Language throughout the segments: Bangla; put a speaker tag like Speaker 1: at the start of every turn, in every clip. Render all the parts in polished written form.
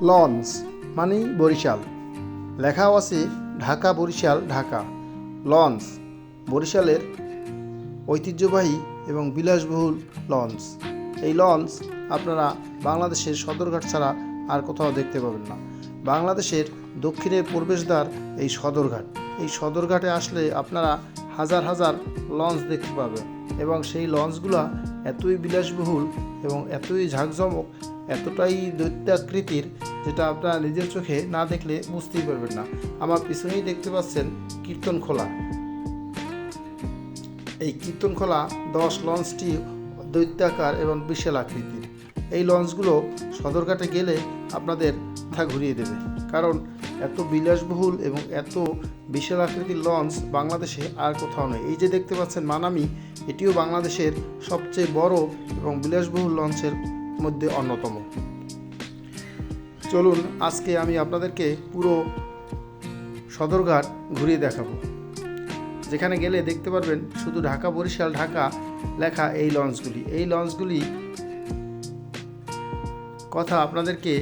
Speaker 1: লঞ্চ মানেই বরিশাল, লেখাও আছে ঢাকা বরিশাল ঢাকা। লঞ্চ বরিশালের ঐতিহ্যবাহী এবং বিলাসবহুল লঞ্চ। এই লঞ্চ আপনারা বাংলাদেশের সদরঘাট ছাড়া আর কোথাও দেখতে পাবেন না। বাংলাদেশের দক্ষিণের প্রবেশদ্বার এই সদরঘাট। এই সদরঘাটে আসলে আপনারা হাজার হাজার লঞ্চ দেখতে পাবেন এবং সেই লঞ্চগুলো এতই বিলাসবহুল এবং এতই ঝাঁকজমক, এতটাই দৈত্যাকৃতির, যেটা আপনারা নিজের চোখে না দেখলে বুঝতেই পারবেন না। আমার পিছনেই দেখতে পাচ্ছেন কীর্তনখোলা। এই কীর্তনখোলা 10 লঞ্চটি দৈত্যাকার এবং বিশাল আকৃতির। এই লঞ্চগুলো সদরঘাটে গেলে আপনাদের মাথা ঘুরিয়ে দেবে, কারণ এত বিলাসবহুল এবং এত বিশাল আকৃতির লঞ্চ বাংলাদেশে আর কোথাও নেই। এই যে দেখতে পাচ্ছেন মানামি, এটিও বাংলাদেশের সবচেয়ে বড় এবং বিলাসবহুল লঞ্চের মধ্যে অন্যতম। চলুন আজকে আমি আপনাদেরকে পুরো সদরঘাট ঘুরিয়ে দেখাবো, যেখানে গেলে দেখতে পারবেন শুধু ঢাকা বরিশাল ঢাকা লেখা এই লঞ্চগুলি কথা আপনাদেরকে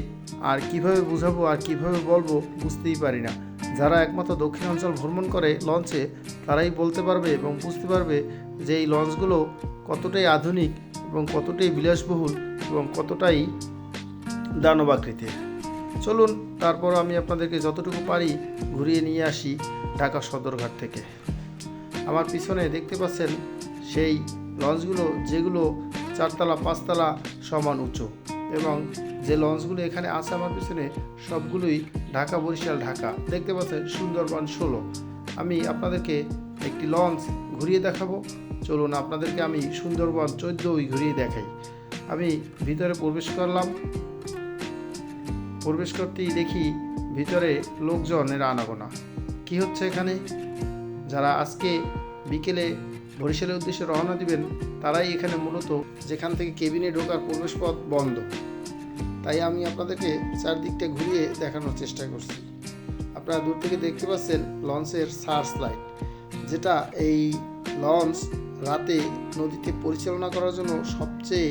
Speaker 1: আর কিভাবে বুঝাবো আর কিভাবে বলবো বুঝতেই পারি না। যারা একমাত্র দক্ষিণাঞ্চল ভ্রমণ করে লঞ্চে, তারাই বলতে পারবে এবং বুঝতে পারবে যে এই লঞ্চগুলো কতটাই আধুনিক এবং কতটাই বিলাসবহুল এবং কতটাই দানব আকৃতির। চলুন তারপর আমি আপনাদেরকে যতটুকু পারি ঘুরিয়ে নিয়ে আসি ঢাকা সদরঘাট থেকে। আমার পিছনে দেখতে পাচ্ছেন সেই লঞ্চগুলো, যেগুলো 4 তলা 5 তলা সমান উঁচু, এবং যে লঞ্চগুলো এখানে আছে আমার পিছনে সবগুলোই ঢাকা বরিশাল ঢাকা। দেখতে পাচ্ছেন সুন্দরবন 16। আমি আপনাদেরকে একটি লঞ্চ ঘুরিয়ে দেখাবো। চলুন আপনাদেরকে আমি সুন্দরবন 14 ঘুরিয়ে দেখাই। আমি ভিতরে প্রবেশ করলাম। প্রবেশ করতেই দেখি ভিতরে লোকজনের আনাগোনা। কি হচ্ছে এখানে? যারা আজকে বিকেলে বরিশালের উদ্দেশ্যে রওনা দিবেন, তারাই এখানে মূলত, যেখান থেকে কেবিনে ঢোকার প্রবেশপথ বন্ধ। তাই আমি আপনাদেরকে চারদিকটা ঘুরিয়ে দেখানোর চেষ্টা করছি। আপনারা দূর থেকে দেখতে পাচ্ছেন লঞ্চের সার্চ লাইট, যেটা এই লঞ্চ রাতে নদীতে পরিচালনা করার জন্য সবচেয়ে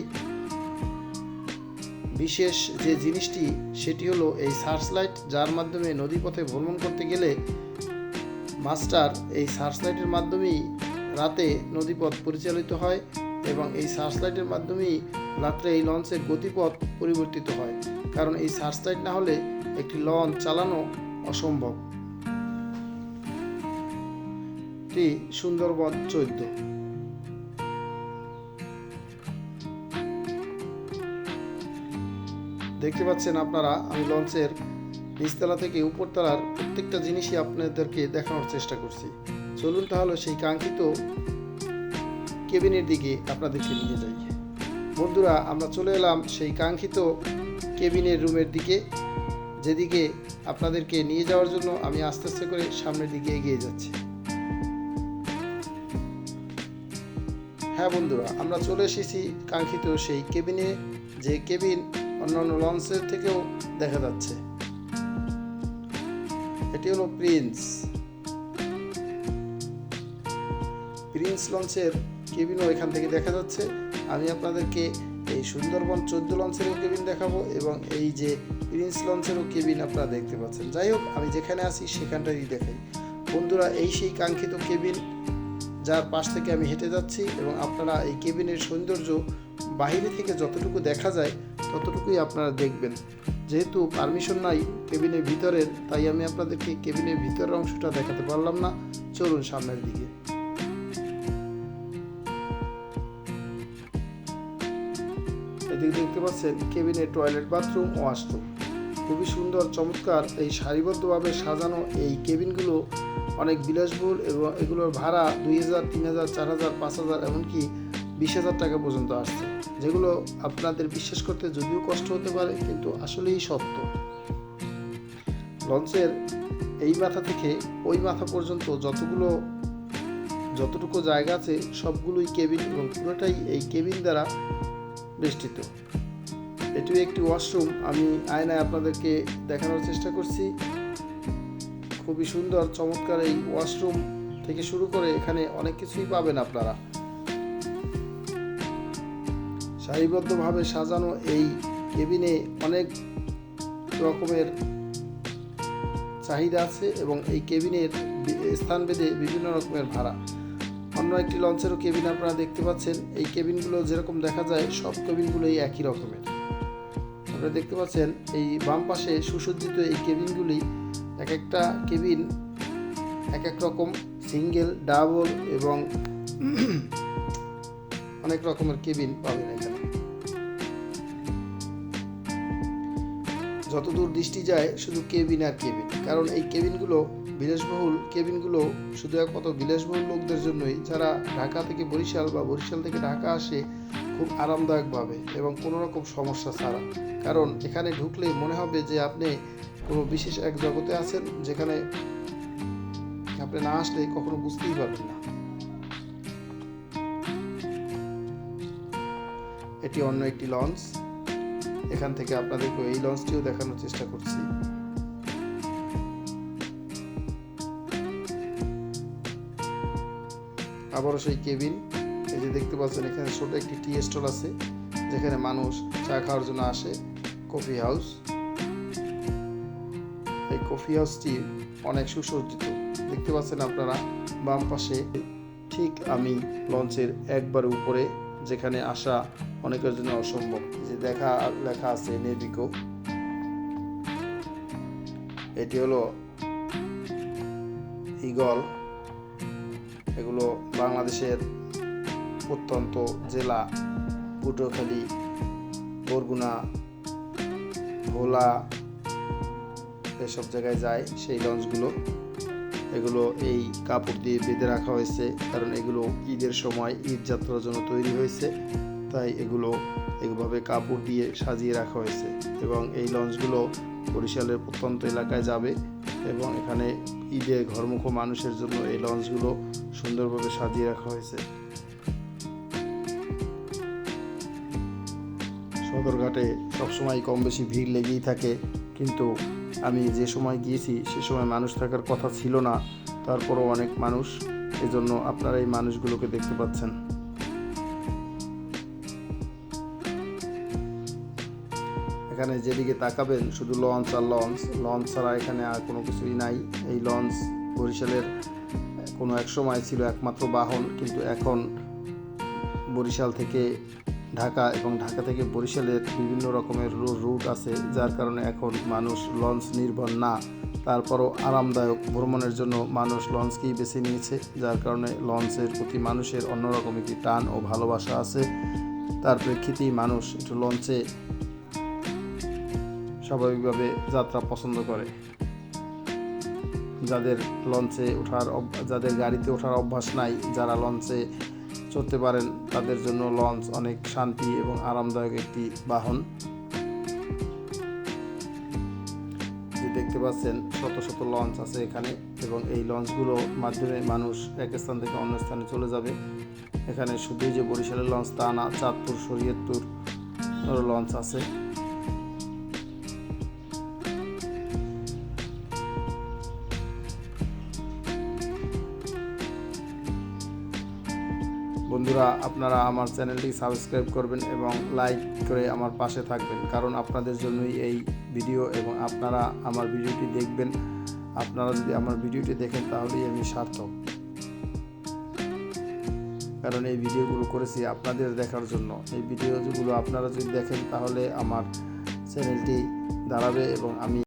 Speaker 1: বিশেষ যে জিনিসটি, সেটি হলো এই সার্চ লাইট, যার মাধ্যমে নদীপথে ভ্রমণ করতে গেলে মাস্টার এই সার্চ লাইটের মাধ্যমেই রাতে নদীপথ পরিচালিত হয় এবং এই সার্চ লাইটের মাধ্যমেই রাত্রে এই লঞ্চের গতিপথ পরিবর্তিত হয়, কারণ এই সার্চ লাইট না হলে একটি লঞ্চ চালানো অসম্ভব। সুন্দরবন 14। দেখতে পাচ্ছেন আপনারা, আমি লঞ্চের নিচতলা থেকে উপরতলার প্রত্যেকটা জিনিসই আপনাদেরকে দেখানোর চেষ্টা করছি। চলুন তাহলে সেই কাঙ্ক্ষিত কেবিনের দিকে আপনাদেরকে নিয়ে যাই। বন্ধুরা, আমরা চলে এলাম সেই কাঙ্ক্ষিত কেবিনের রুমের দিকে, যেদিকে আপনাদেরকে নিয়ে যাওয়ার জন্য আমি আস্তে আস্তে করে সামনের দিকে এগিয়ে যাচ্ছি। হ্যাঁ বন্ধুরা, আমরা চলে এসেছি কাঙ্ক্ষিত সেই কেবিনে, যে কেবিন অন্যান্য লঞ্চের থেকেও দেখা যাচ্ছে। এটি হলো প্রিন্স লঞ্চের কেবিনও এখান থেকে দেখা যাচ্ছে। আমি আপনাদেরকে এই সুন্দরবন 14 লঞ্চেরও কেবিন দেখাবো এবং এই যে প্রিন্স লঞ্চেরও কেবিন আপনারা দেখতে পাচ্ছেন। যাই হোক, আমি যেখানে আছি সেখানটাই দেখাই। বন্ধুরা, এই সেই কাঙ্ক্ষিত কেবিন, যার পাশ থেকে আমি হেঁটে যাচ্ছি, এবং আপনারা এই কেবিনের সৌন্দর্য বাইরে থেকে যতটুকু দেখা যায় ততটুকুই আপনারা দেখবেন। যেহেতু পারমিশন নাই কেবিনের ভিতরের, তাই আমি আপনাদেরকে কেবিনের ভিতরের অংশটা দেখাতে পারলাম না। চলুন সামনের দিকে। এদিকে দেখতে পাচ্ছেন কেবিনের টয়লেট, বাথরুম, ওয়াশরুম। খুবই সুন্দর চমৎকার এই সারিবদ্ধভাবে সাজানো এই কেবিনগুলো অনেক বিলাসবহুল, এবং এগুলোর ভাড়া 2000, 3000, 4000, 5000, এমনকি 20,000 টাকা পর্যন্ত আসছে, যেগুলো আপনাদের বিশ্বাস করতে যদিও কষ্ট হতে পারে, কিন্তু আসলেই সত্য। লঞ্চের এই মাথা থেকে ওই মাথা পর্যন্ত যতটুকু জায়গা আছে সবগুলোই কেবিন, এবং পুরোটাই এই কেবিন দ্বারা বেষ্টিত। এটিও একটি ওয়াশরুম, আমি আয়নায় আপনাদেরকে দেখানোর চেষ্টা করছি। খুবই সুন্দর চমৎকার এই ওয়াশরুম থেকে শুরু করে এখানে অনেক কিছুই পাবেন আপনারা। সারিবদ্ধভাবে সাজানো এই কেবিনে অনেক রকমের চাহিদা আছে এবং এই কেবিনের স্থান ভেদে বিভিন্ন রকমের ভাড়া। অন্য একটি লঞ্চেরও কেবিন আপনারা দেখতে পাচ্ছেন। এই কেবিনগুলো যেরকম দেখা যায় সব কেবিনগুলোই একই রকমের। আপনারা দেখতে পাচ্ছেন এই বাম পাশে সুসজ্জিত এই কেবিনগুলি, এক একটা কেবিন এক এক রকম, সিঙ্গেল, ডাবল এবং অনেক রকমের কেবিন পাবেন এখানে। যতদূর দৃষ্টি যায় শুধু কেবিন আর কেবিন, কারণ এই কেবিনগুলো বিলাসবহুল কেবিনগুলো শুধু একমাত্র বিলাসবহুল লোকদের জন্যই, যারা ঢাকা থেকে বরিশাল বা বরিশাল থেকে ঢাকা আসে খুব আরামদায়কভাবে এবং কোনো রকম সমস্যা ছাড়া। কারণ এখানে ঢুকলে মনে হবে যে আপনি কোনো বিশেষ এক জগতে আছেন, যেখানে আপনি না আসলে কখনো বুঝতেই পারবেন না। এটি অন্য একটি লঞ্চ। এখান থেকে আপনাদেরকে এই লঞ্চটিও দেখানোর চেষ্টা করছি। আবারও সেই কেবিন। এই যে দেখতে পাচ্ছেন এখানে ছোট একটি টি স্টল আছে, যেখানে মানুষ চা খাওয়ার জন্য আসে। Coffee house. এই কফি হাউসটি অনেক সুসজ্জিত, দেখতে পাচ্ছেন আপনারা বাম পাশে। ঠিক আমি লঞ্চের একবারে উপরে, যেখানে আসা অনেকের জন্য অসম্ভব। যে লেখা আছে নেভিকো। এটি হলো ঈগল। এগুলো বাংলাদেশের প্রত্যন্ত জেলা পটুয়াখালী, বরগুনা, ভোলা এসব জায়গায় যায় সেই লঞ্চগুলো। এগুলো এই কাপড় দিয়ে বেঁধে রাখা হয়েছে, কারণ এগুলো ঈদের সময় ঈদ যাত্রার জন্য তৈরি হয়েছে, তাই এগুলো এইভাবে কাপড় দিয়ে সাজিয়ে রাখা হয়েছে। এবং এই লঞ্চগুলো বরিশালের প্রত্যন্ত এলাকায় যাবে এবং এখানে ঈদে ঘরমুখ মানুষের জন্য এই লঞ্চগুলো সুন্দরভাবে সাজিয়ে রাখা হয়েছে। সদরঘাটে সবসময় কম বেশি ভিড় লেগেই থাকে, কিন্তু আমি যে সময় গিয়েছি সে সময় মানুষ থাকার কথা ছিল না, তারপরও অনেক মানুষ। এজন্য আপনারা এই মানুষগুলোকে দেখতে পাচ্ছেন। এখানে যেদিকে তাকাবেন শুধু লঞ্চ আর লঞ্চ, লঞ্চ ছাড়া এখানে আর কোনো কিছুই নাই। এই লঞ্চ বরিশালের কোনো এক সময় ছিল একমাত্র বাহন, কিন্তু এখন বরিশাল থেকে ঢাকা এবং ঢাকা থেকে বরিশালের বিভিন্ন রকমের রুট আছে, যার কারণে এখন মানুষ লঞ্চ নির্ভর না। তারপরও আরামদায়ক ভ্রমণের জন্য মানুষ লঞ্চকেই বেছে নিয়েছে, যার কারণে লঞ্চের প্রতি মানুষের অন্যরকম একটি টান ও ভালোবাসা আছে। তার প্রেক্ষিতেই মানুষ একটু লঞ্চে স্বাভাবিকভাবে যাত্রা পছন্দ করে। যাদের যাদের গাড়িতে ওঠার অভ্যাস নাই, যারা লঞ্চে চড়তে পারেন, তাদের জন্য লঞ্চ অনেক শান্তি এবং আরামদায়ক একটি বাহন। যে দেখতে পাচ্ছেন শত শত লঞ্চ আছে এখানে, এবং এই লঞ্চগুলোর মাধ্যমে মানুষ এক স্থান থেকে অন্য স্থানে চলে যাবে। এখানে শুধুই যে বরিশালের লঞ্চ তা না, চাঁদপুর, শরীয়তপুর লঞ্চ আছে। বন্ধুরা, আপনারা আমার চ্যানেলটি সাবস্ক্রাইব করবেন এবং লাইক করে আমার পাশে থাকবেন, কারণ আপনাদের জন্যই এই ভিডিও এবং আপনারা আমার ভিডিওটি দেখবেন। আপনারা যদি আমার ভিডিওটি দেখেন তাহলেই আমি সার্থক, কারণ এই ভিডিওগুলো করেছি আপনাদের দেখার জন্য। এই ভিডিওগুলো আপনারা যদি দেখেন তাহলে আমার চ্যানেলটি দাঁড়াবে এবং আমি